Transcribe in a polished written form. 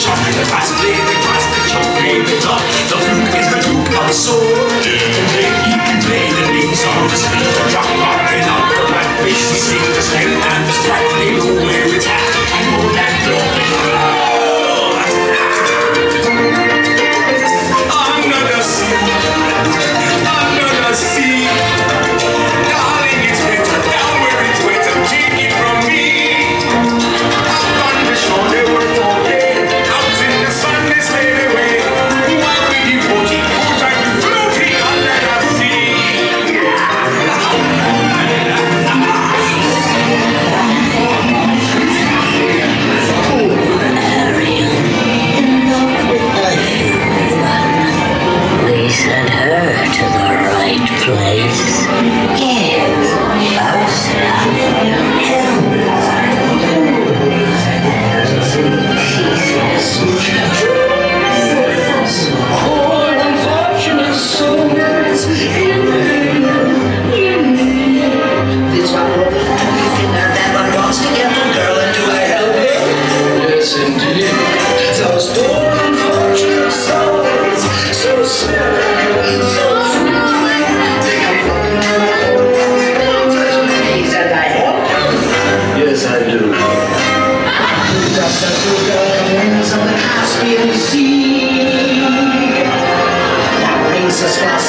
chocolate, the fast play, the fast, the chocolate, the top. The flute is the duke of soul. He can play the lead song, the street, the drop, rockin' out the right fish. He sings the strength and the strike. They know where it's at, and know that glory. Under the sea, under the sea. Darling, it's better down where it's wetter. Take it from me. Up on the shore they work all day. Out in the sun they slave away. While we devote full time to floating under the sea. Ariel, in love with the human. We sent her to the right place. Yes, us poor unfortunate souls in this one that one wants to get the girl, and do I help it? Yes, indeed. Those poor unfortunate souls, so sad, so free. They come from and I help them. Yes, I do. Just as the wings of the Caspian Sea that brings us glass